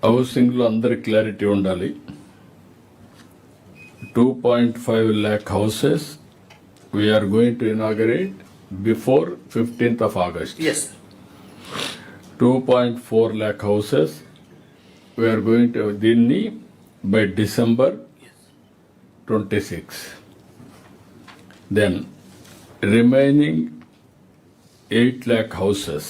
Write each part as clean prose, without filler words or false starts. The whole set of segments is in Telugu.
హౌసింగ్ లో అందరి క్లారిటీ ఉండాలి. 2.5 lakh houses we are going to inaugurate before 15th of August. Yes. 2.4 lakh houses we are going to దీన్ని by December 26. Then remaining 8 lakh houses.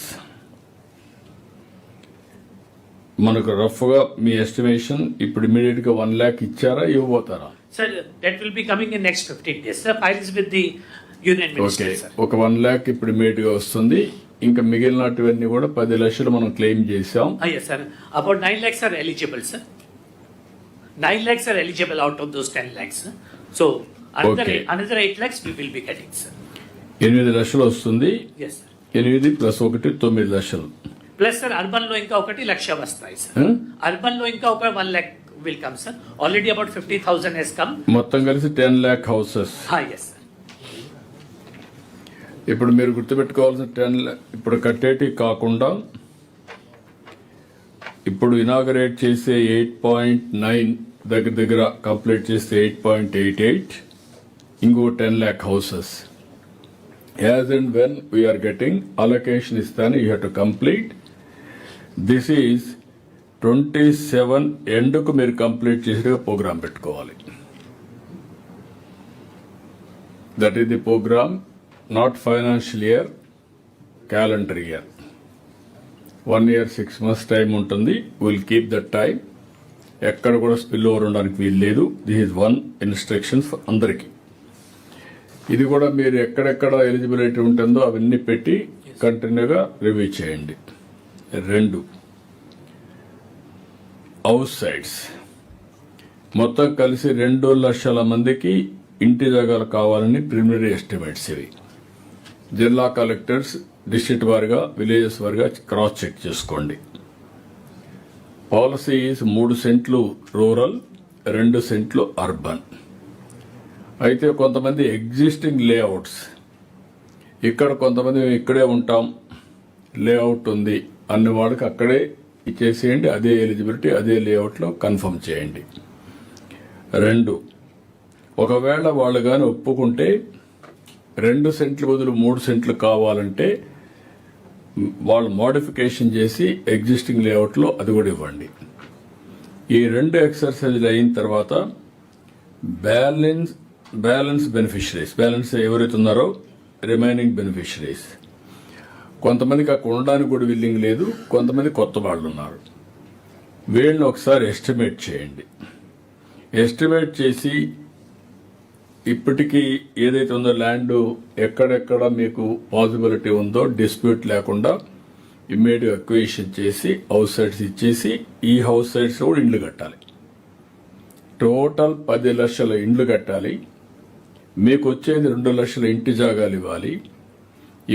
మనకు రఫ్గా మీ ఎస్టిమేషన్ ఇప్పుడు ఇమీడియట్ గా 1 lakh ఇచ్చారా ఇవ్వబోతారా? Sir, that will be coming in next 15 days. Sir, file is with the union minister. Okay, Sir. ఒక 1 lakh ఇప్పుడు ఇమీడియట్ గా వస్తుంది. ఇంకా మిగిలినటువన్నీ కూడా 10 లక్షలు మనం క్లెయిమ్ చేసాం. Yes, sir. About 9 lakhs are eligible, sir. 9 lakhs are eligible out of those 10 lakhs. Sir. So another 8 lakhs we will be getting, sir. 8 లక్షలు వస్తుంది. Yes, sir. 8 ప్లస్ 1 9 లక్షలు. Plus, sir, urban లో ఇంకా 1 లక్ష వస్తాయి, sir. Urban లో ఇంకా ఒక 1 lakh will come, sir. Already about 50,000 has come. మొత్తం కలిసి 10 lakh హౌసెస్. Yes, sir. ఇప్పుడు మీరు గుర్తుపెట్టుకోవాల్సిన 10 lakh ఇప్పుడు కట్టేటి కాకుండా ఇప్పుడు ఇనాగరేట్ చేసే 8.9 దగ్గర కంప్లీట్ చేస్తే 8.88 ఇంకో 10 lakh houses. As and when we are getting allocation ఇస్తాను, you have to complete. This is 27 ఎండ్కు మీరు కంప్లీట్ చేసే ప్రోగ్రామ్ పెట్టుకోవాలి. That is the program, not financial year, calendar year. 1 year 6 months time ఉంటుంది. Will keep that time. ఎక్కడ కూడా స్పిల్ ఓవర్ ఉండడానికి వీలు లేదు. దిస్ ఈజ్ 1 ఇన్స్ట్రక్షన్స్ అందరికీ. ఇది కూడా మీరు ఎక్కడెక్కడ ఎలిజిబిలిటీ ఉంటుందో అవన్నీ పెట్టి కంటిన్యూగా రివ్యూ చేయండి. 2 హౌస్ సైట్స్ మొత్తం కలిసి 2 లక్షల మందికి ఇంటి జాగాలు కావాలని ప్రిలిమినరీ ఎస్టిమేట్స్ ఇవి. జిల్లా కలెక్టర్స్ డిస్ట్రిక్ట్ వారిగా విలేజెస్ వారిగా క్రాస్ చెక్ చేసుకోండి. పాలసీ 3 సెంట్లు రూరల్, 2 సెంట్లు అర్బన్. అయితే కొంతమంది ఎగ్జిస్టింగ్ లేఅవుట్స్, ఇక్కడ కొంతమంది మేము ఇక్కడే ఉంటాం, లేఅవుట్ ఉంది అన్ని వాళ్ళకి అక్కడే ఇచ్చేసేయండి. అదే ఎలిజిబిలిటీ, అదే లేఅవుట్లో కన్ఫర్మ్ చేయండి. 2, ఒకవేళ వాళ్ళు కానీ ఒప్పుకుంటే 2 సెంట్లు బదులు 3 సెంట్లు కావాలంటే వాళ్ళు మోడిఫికేషన్ చేసి ఎగ్జిస్టింగ్ లేఅవుట్లో అది కూడా ఇవ్వండి. ఈ 2 ఎక్సర్సైజ్లు అయిన తర్వాత బ్యాలెన్స్ బెనిఫిషరీస్, బ్యాలెన్స్ ఎవరైతే ఉన్నారో రిమైనింగ్ బెనిఫిషరీస్, కొంతమందికి అక్కడ ఉండడానికి కూడా విల్లింగ్ లేదు, కొంతమంది కొత్త వాళ్ళు ఉన్నారు. వీళ్ళని ఒకసారి ఎస్టిమేట్ చేయండి. ఎస్టిమేట్ చేసి ఇప్పటికీ ఏదైతే ఉందో ల్యాండ్ ఎక్కడెక్కడ మీకు పాసిబిలిటీ ఉందో డిస్ప్యూట్ లేకుండా ఇమ్మీడియట్ అక్విజిషన్ చేసి హౌస్ సైట్స్ ఇచ్చేసి ఈ హౌస్ సైట్స్ కూడా ఇండ్లు కట్టాలి. టోటల్ 10 లక్షల ఇండ్లు కట్టాలి. మీకు వచ్చేది 2 లక్షల ఇంటి జాగాలు ఇవ్వాలి.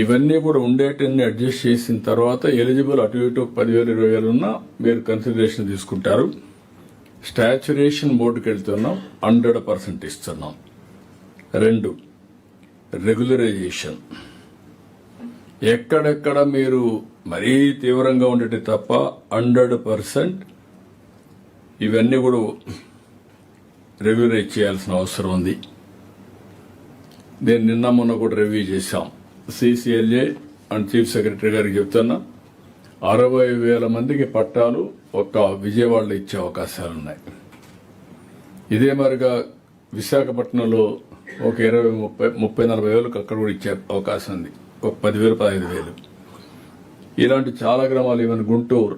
ఇవన్నీ కూడా ఉండేటన్ని అడ్జస్ట్ చేసిన తర్వాత ఎలిజిబుల్ అటు ఇటు 10,000 20,000 ఉన్నా మీరు కన్సిడరేషన్ తీసుకుంటారు. స్టాచ్యురేషన్ మోడ్కి వెళ్తున్నాం, 100% ఇస్తున్నాం. 2, రెగ్యులరైజేషన్. ఎక్కడెక్కడ మీరు మరీ తీవ్రంగా ఉండేటి తప్ప 100% ఇవన్నీ కూడా రెగ్యులరైజ్ చేయాల్సిన అవసరం ఉంది. నేను నిన్న మొన్న కూడా రివ్యూ చేశాం. సిసిఎల్ఏ అండ్ చీఫ్ సెక్రటరీ గారికి చెప్తున్నా, 60,000 మందికి పట్టాలు ఒక్క విజయవాడలో ఇచ్చే అవకాశాలున్నాయి. ఇదే మరిగా విశాఖపట్నంలో ఒక 20,000-30,000-40,000 వేలకు అక్కడ కూడా ఇచ్చే అవకాశం ఉంది. ఒక 10,000-15,000. ఇలాంటి చాలా గ్రామాలు, ఈవెన్ గుంటూరు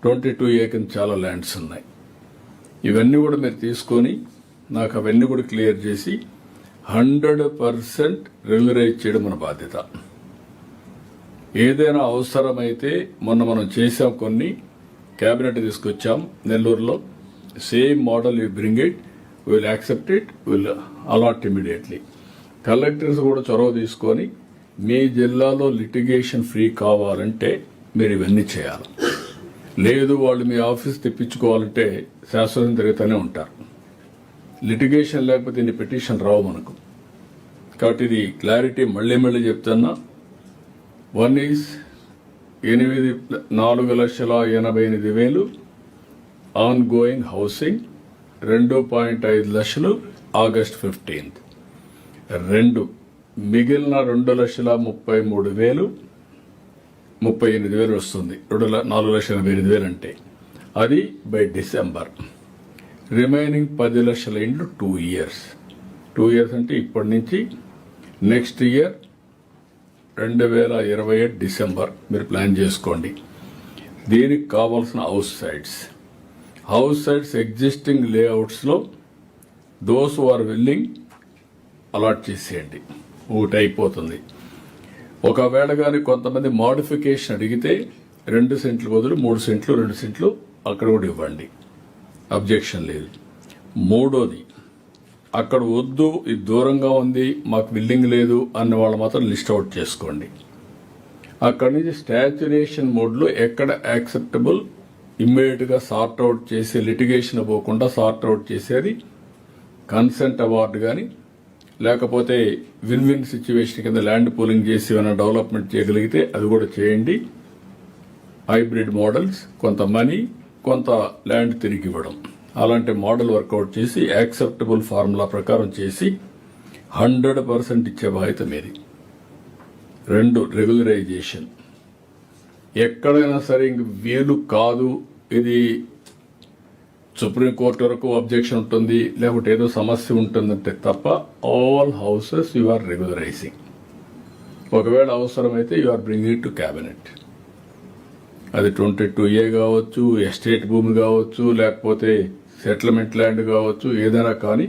22 ఏకర్ చాలా ల్యాండ్స్ ఉన్నాయి. ఇవన్నీ కూడా మీరు తీసుకొని నాకు అవన్నీ కూడా క్లియర్ చేసి 100% రెగ్యులరైజ్ చేయడం మన బాధ్యత. ఏదైనా అవసరమైతే మొన్న మనం చేసాం, కొన్ని క్యాబినెట్ తీసుకొచ్చాం నెల్లూరులో. Same model you bring it, will accept it, will allot immediately. Collectors కూడా చొరవ తీసుకొని మీ జిల్లాలో లిటిగేషన్ ఫ్రీ కావాలంటే మీరు ఇవన్నీ చేయాలి. లేదు వాళ్ళు మీ ఆఫీస్ తెప్పించుకోవాలంటే శాశ్వతం తిరుగుతూనే ఉంటారు. లిటిగేషన్ లేకపోతే ఇన్ని పిటిషన్ రావు మనకు. కాబట్టి ఇది క్లారిటీ మళ్ళీ చెప్తున్నా. 1 is 4,88,000 ఆన్ గోయింగ్ హౌసింగ్ 2.5 లక్షలు ఆగస్ట్ 15th. 2 మిగిలిన 2,33,000 38,000 వస్తుంది. 4,88,000 అంటే అది బై డిసెంబర్. రిమైనింగ్ 10 లక్షల ఇంటూ 2 years. 2 years అంటే ఇప్పటి నుంచి నెక్స్ట్ ఇయర్ 2028 డిసెంబర్ మీరు ప్లాన్ చేసుకోండి. దీనికి కావాల్సిన హౌస్ సైట్స్ ఎగ్జిస్టింగ్ లేఅవుట్స్లో those who are willing allot చేసేయండి. ఒకటి అయిపోతుంది. ఒకవేళ కానీ కొంతమంది మోడిఫికేషన్ అడిగితే 2 సెంట్లు బదులు 3 సెంట్లు 2 సెంట్లు అక్కడ కూడా ఇవ్వండి, అబ్జెక్షన్ లేదు. మూడోది, అక్కడ వద్దు, ఇది దూరంగా ఉంది, మాకు బిల్డింగ్ లేదు అన్న వాళ్ళు మాత్రం లిస్ట్ అవుట్ చేసుకోండి. అక్కడి నుంచి స్టాచ్యురేషన్ మోడ్లో ఎక్కడ యాక్సెప్టబుల్ ఇమ్మీడియట్గా సార్ట్ అవుట్ చేసి లిటిగేషన్ పోకుండా సార్ట్ అవుట్ చేసేది కన్సెంట్ అవార్డు కానీ, లేకపోతే విన్ విన్ సిచ్యువేషన్ కింద ల్యాండ్ పూలింగ్ చేసి ఏమైనా డెవలప్మెంట్ చేయగలిగితే అది కూడా చేయండి. హైబ్రిడ్ మోడల్స్, కొంత మనీ కొంత ల్యాండ్ తిరిగి ఇవ్వడం, అలాంటి మోడల్ వర్కౌట్ చేసి యాక్సెప్టబుల్ ఫార్ములా ప్రకారం చేసి 100% ఇచ్చే బాధ్యత మీది. 2 రెగ్యులరైజేషన్. ఎక్కడైనా సరే ఇంక వీలు కాదు, ఇది సుప్రీంకోర్టు వరకు అబ్జెక్షన్ ఉంటుంది, లేకపోతే ఏదో సమస్య ఉంటుందంటే తప్ప all houses you are regularizing. ఒకవేళ అవసరమైతే you are bringing to cabinet. అది 22A కావచ్చు, ఎస్టేట్ భూమి కావచ్చు, లేకపోతే సెటిల్మెంట్ ల్యాండ్ కావచ్చు, ఏదైనా కానీ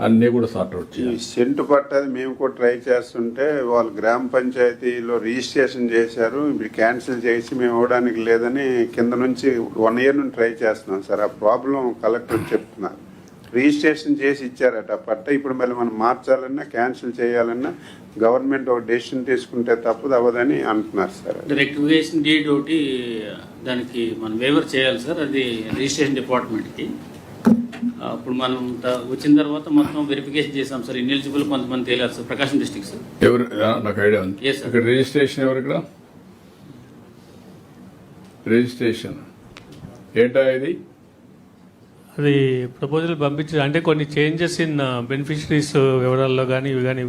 అన్నీ కూడా సార్ట్అవుట్ చేయాలి. సెంటు పట్టది మేము కూడా ట్రై చేస్తుంటే వాళ్ళు గ్రామ పంచాయతీలో రిజిస్ట్రేషన్ చేశారు, ఇప్పుడు క్యాన్సిల్ చేసి మేము ఇవ్వడానికి లేదని కింద నుంచి 1 year నుండి ట్రై చేస్తున్నాం సార్. ఆ ప్రాబ్లం కలెక్టర్ చెప్తున్నారు. రిజిస్ట్రేషన్ చేసి ఇచ్చారట పట్ట, ఇప్పుడు మళ్ళీ మనం మార్చాలన్నా క్యాన్సిల్ చేయాలన్నా గవర్నమెంట్ ఒక డెసిషన్ తీసుకుంటే తప్పదు అవ్వదని అంటున్నారు సార్. రెక్టిఫికేషన్ డీడ్ ఒకటి దానికి మనం వేవర్ చేయాలి సార్, అది రిజిస్ట్రేషన్ డిపార్ట్మెంట్కి. అప్పుడు మనం వచ్చిన తర్వాత మొత్తం వెరిఫికేషన్ చేసాం సార్. ఇన్ఎలిజిబుల్ కొంతమంది తేలారు సార్, ప్రకాశం డిస్ట్రిక్ట్ సార్. ఎవరు? నాకు ఐడియా ఉంది. ఇక్కడ రిజిస్ట్రేషన్ ఎవరు? ఇక్కడ రిజిస్ట్రేషన్ ఏంటా ఇది? అది ప్రపోజల్ పంపించారు అంటే కొన్ని చేంజెస్ ఇన్ బెనిఫిషరీస్ వివరాల్లో కానీ ఇవి కానీ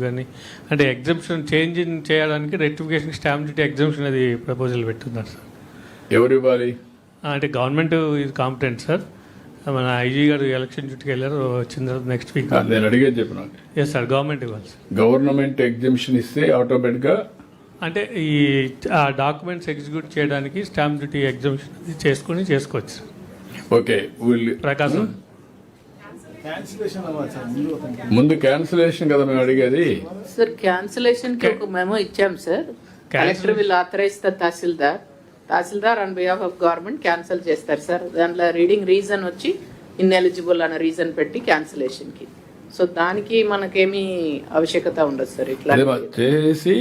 అంటే ఎగ్జంప్షన్ చేంజ్ చేయడానికి రెక్టిఫికేషన్ స్టాంప్ డ్యూటీ ఎగ్జంప్షన్ అది ప్రపోజల్ పెట్టున్నారు సార్. ఎవరు ఇవ్వాలి? అంటే గవర్నమెంట్ ఇది కాంపిటెంట్ సార్. మన ఐజీ గారు ఎలక్షన్ డ్యూటీకి వెళ్ళారు, వచ్చిన తర్వాత నెక్స్ట్ వీక్. నేను అడిగేది చెప్పిన. ఎస్ సార్, గవర్నమెంట్ ఇవ్వాలి సార్. గవర్నమెంట్ ఎగ్జంప్షన్ ఇస్తే ఆటోమేటిక్గా అంటే ఈ ఆ డాక్యుమెంట్స్ ఎగ్జిక్యూట్ చేయడానికి స్టాంప్ డ్యూటీ ఎగ్జంప్షన్ చేసుకోవచ్చు సార్. ఓకే, ప్రకాశం ముందు క్యాన్సిలేషన్ కదా మేము అడిగేది సార్. క్యాన్సిలేషన్ కి ఒక మెమో ఇచ్చాం sir. Collector will authorize the tahsildar on behalf of government cancel చేస్తారు సార్. దాంట్లో రీడింగ్ రీజన్ వచ్చి ఇన్ఎలిజిబుల్ అనే రీజన్ పెట్టి క్యాన్సిలేషన్ కి. సో దానికి మనకేమీ ఆవశ్యకత ఉండదు సార్. ఇట్లా చేసి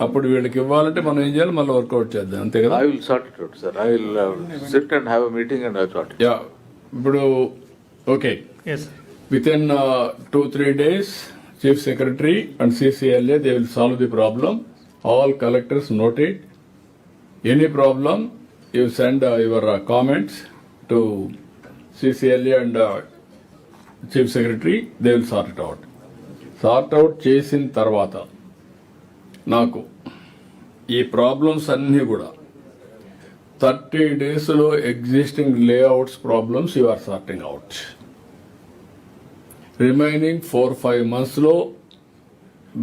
అప్పుడు వీళ్ళకి ఇవ్వాలంటే మనం ఏం చేయాలి, మళ్ళీ వర్కౌట్ చేద్దాం, అంతే కదా. I will sort it out, sir. I will sit and have a meeting and I will sort it. Yeah, ఇప్పుడు okay, yes within 2-3 days chief secretary and CCLA they will solve the problem. All collectors note it. Any problem you send your comments to CCLA and chief secretary, they will sort it out. Sort out చేసిన తర్వాత నాకు ఈ ప్రాబ్లమ్స్ అన్నీ కూడా 30 daysలో existing layouts problems you are sorting out. Remaining 4-5 monthsలో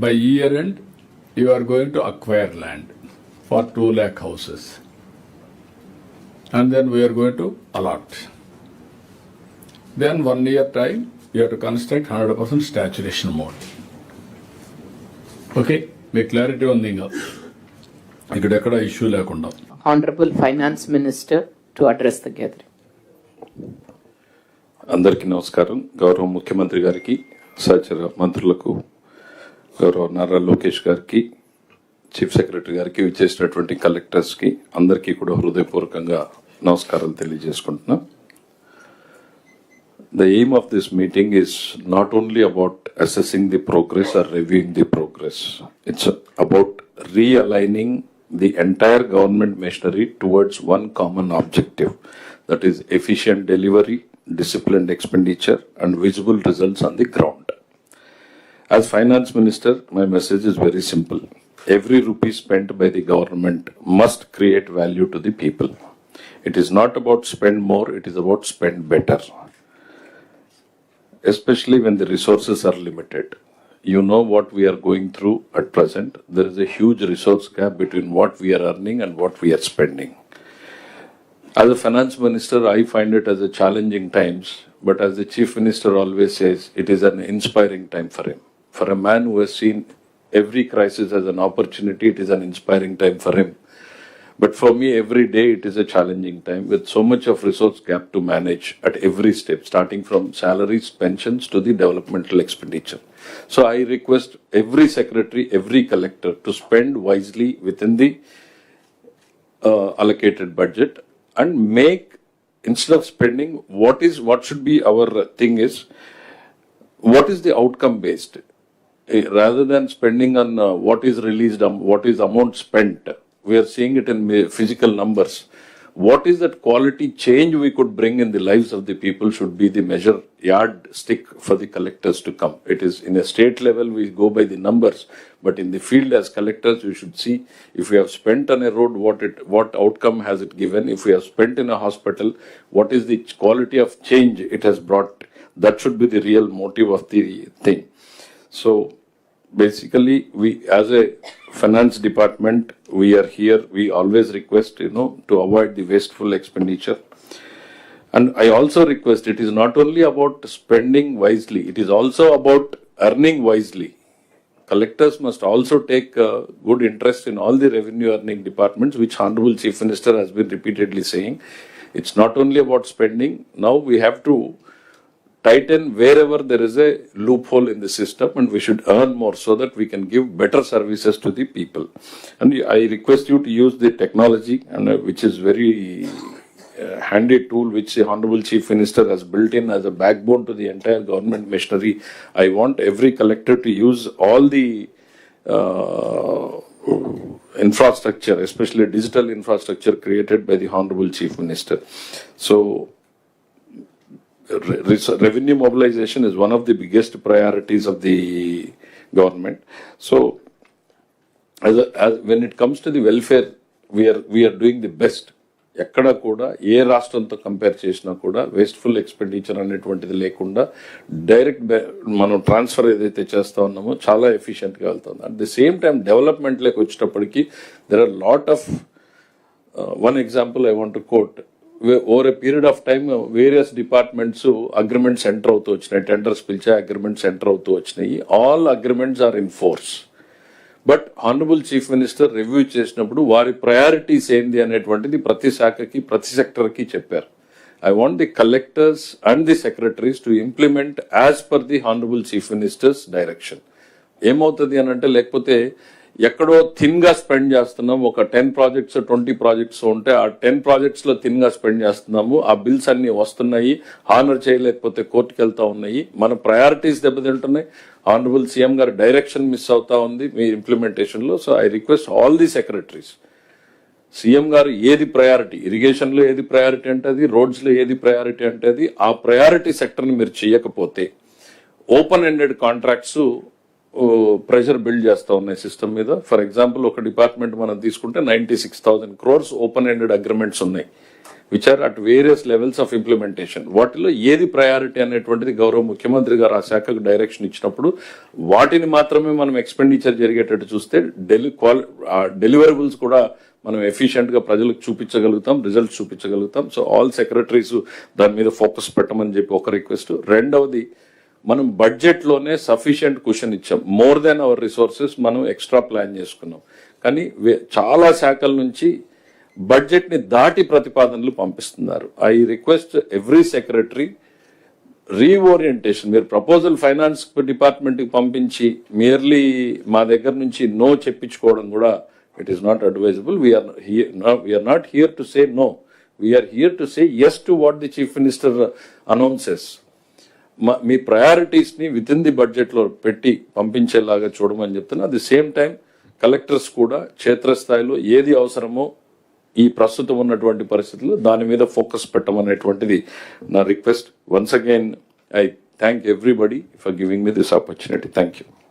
by year end you are going to acquire land for 2 lakh houses and then we are going to allot. Then 1 year time you have to construct 100% saturation mode. Okay, మీకు క్లారిటీ ఉంది ఇంకా ఇక్కడ ఎక్కడ ఇష్యూ లేకుండా. Honourable finance minister to address the gathering. అందరికీ నమస్కారం. గౌరవ ముఖ్యమంత్రి గారికి, సహచర మంత్రులకు, గౌరవ నారా లోకేష్ గారికి, చీఫ్ సెక్రటరీ గారికి, విచ్చేసినటువంటి కలెక్టర్స్కి అందరికీ కూడా హృదయపూర్వకంగా నమస్కారాలు తెలియజేసుకుంటున్నా. The aim of this meeting is not only about assessing the progress or reviewing the progress. It's about realigning the entire government machinery towards one common objective, That is efficient delivery, disciplined expenditure, and visible results on the ground. As Finance Minister, my message is very simple. Every rupee spent by the government must create value to the people. It is not about spend more, it is about spend better. Especially when the resources are limited. You know what we are going through at present. There is a huge resource gap between what we are earning and what we are spending. As a finance minister, I find it as a challenging times, but as the chief minister always says, it is an inspiring time for him. For a man who has seen every crisis as an opportunity, it is an inspiring time for him. But for me, every day it is a challenging time with so much of resource gap to manage at every step, starting from salaries, pensions to the developmental expenditure. So I request every secretary, every collector to spend wisely within the allocated budget and make, instead of spending, what should be our thing is, what is the outcome based? Rather than spending on what is released, what is amount spent, we are seeing it in physical numbers. What is that quality change we could bring in the lives of the people should be the measure yardstick for the collectors to come. It is in a state level, we go by the numbers, but in the field as collectors, we should see if we have spent on a road, what outcome has it given? If we have spent in a hospital, what is the quality of change it has brought? That should be the real motive of the thing. So basically, we as a finance department, we are here, we always request, to avoid the wasteful expenditure. And I also request, it is not only about spending wisely, it is also about earning wisely. Collectors must also take good interest in all the revenue earning departments, which Honorable Chief Minister has been repeatedly saying. It's not only about spending. Now we have to tighten wherever there is a loophole in the system, and we should earn more so that we can give better services to the people. And I request you to use the technology, and which is very handy tool which the Honorable Chief Minister has built in as a backbone to the entire government machinery. I want every collector to use all the infrastructure, especially digital infrastructure created by the Honorable Chief Minister. So revenue mobilization is one of the biggest priorities of the government. So when it comes to the welfare, we are doing the best. ఎక్కడ కూడా ఏ రాష్ట్రంతో కంపేర్ చేసినా కూడా వేస్ట్ఫుల్ ఎక్స్పెండిచర్ అనేటువంటిది లేకుండా డైరెక్ట్ మనం ట్రాన్స్ఫర్ ఏదైతే చేస్తా ఉన్నామో చాలా ఎఫిషియెంట్గా వెళ్తుంది. అట్ ది సేమ్ టైం డెవలప్మెంట్లోకి వచ్చేటప్పటికి there are lot of one example I want to quote. Over a period of time various departments agreements enter అవుతూ వచ్చినాయి, టెండర్స్ పిలిచే అగ్రిమెంట్స్ ఎంటర్ అవుతూ వచ్చినాయి. All agreements are in force. But honorable chief minister review చేసినప్పుడు వారి ప్రయారిటీస్ ఏంది అనేటువంటిది ప్రతి శాఖకి, ప్రతి సెక్టర్కి చెప్పారు. I want the collectors and the secretaries to implement as per the Honorable Chief Minister's direction. ఏమవుతుంది అని అంటే, లేకపోతే ఎక్కడో థిన్గా స్పెండ్ చేస్తున్నాం, ఒక 10 ప్రాజెక్ట్స్ 20 ప్రాజెక్ట్స్ ఉంటే ఆ 10 ప్రాజెక్ట్స్లో థిన్గా స్పెండ్ చేస్తున్నాము, ఆ బిల్స్ అన్ని వస్తున్నాయి, హానర్ చేయలేకపోతే కోర్టుకు వెళ్తా ఉన్నాయి, మన ప్రయారిటీస్ దెబ్బతింటున్నాయి, ఆనరబుల్ సీఎం గారి డైరెక్షన్ మిస్ అవుతా ఉంది మీ ఇంప్లిమెంటేషన్లో. So I request all the secretaries, CM గారు ఏది ప్రయారిటీ, ఇరిగేషన్లో ఏది ప్రయారిటీ అంటే అది, రోడ్స్లో ఏది ప్రయారిటీ అంటే అది, ఆ ప్రయారిటీ సెక్టర్ని మీరు చేయకపోతే open ended contracts pressure build చేస్తూ ఉన్నాయి సిస్టమ్ మీద. ఫర్ ఎగ్జాంపుల్ ఒక డిపార్ట్మెంట్ మనం తీసుకుంటే 96,000 crores ఓపెన్ ఎండెడ్ అగ్రిమెంట్స్ ఉన్నాయి, which are at various levels of implementation. వాటిలో ఏది ప్రయారిటీ అనేటువంటిది గౌరవ ముఖ్యమంత్రి గారు ఆ శాఖకు డైరెక్షన్ ఇచ్చినప్పుడు వాటిని మాత్రమే మనం ఎక్స్పెండిచర్ జరిగేటట్టు చూస్తే డెలివరబుల్స్ కూడా మనం ఎఫిషియెంట్ గా ప్రజలకు చూపించగలుగుతాం, రిజల్ట్స్ చూపించగలుగుతాం. సో ఆల్ సెక్రటరీస్ దాని మీద ఫోకస్ పెట్టమని చెప్పి ఒక రిక్వెస్ట్. రెండవది, మనం బడ్జెట్ లోనే సఫిషియెంట్ కుషన్ ఇచ్చాం, మోర్ దెన్ అవర్ రిసోర్సెస్ మనం ఎక్స్ట్రా ప్లాన్ చేసుకున్నాం. కానీ చాలా శాఖల నుంచి బడ్జెట్ ని దాటి ప్రతిపాదనలు పంపిస్తున్నారు. I request every secretary reorientation. మీరు ప్రపోజల్ ఫైనాన్స్ డిపార్ట్మెంట్ కి పంపించి మియర్లీ మా దగ్గర నుంచి నో చెప్పించుకోవడం కూడా it is not advisable. We are not here to say no. We are here to say yes to what the Chief Minister announces. Me priorities ని విత్ ఇన్ ది బడ్జెట్ లో పెట్టి పంపించేలాగా చూడమని చెప్తున్నా. At the same time collectors కూడా క్షేత్రస్థాయిలో ఏది అవసరమో ఈ ప్రస్తుతం ఉన్నటువంటి పరిస్థితుల్లో దాని మీద ఫోకస్ పెట్టమనేటువంటిది నా request. Once again I thank everybody for giving me this opportunity. Thank you.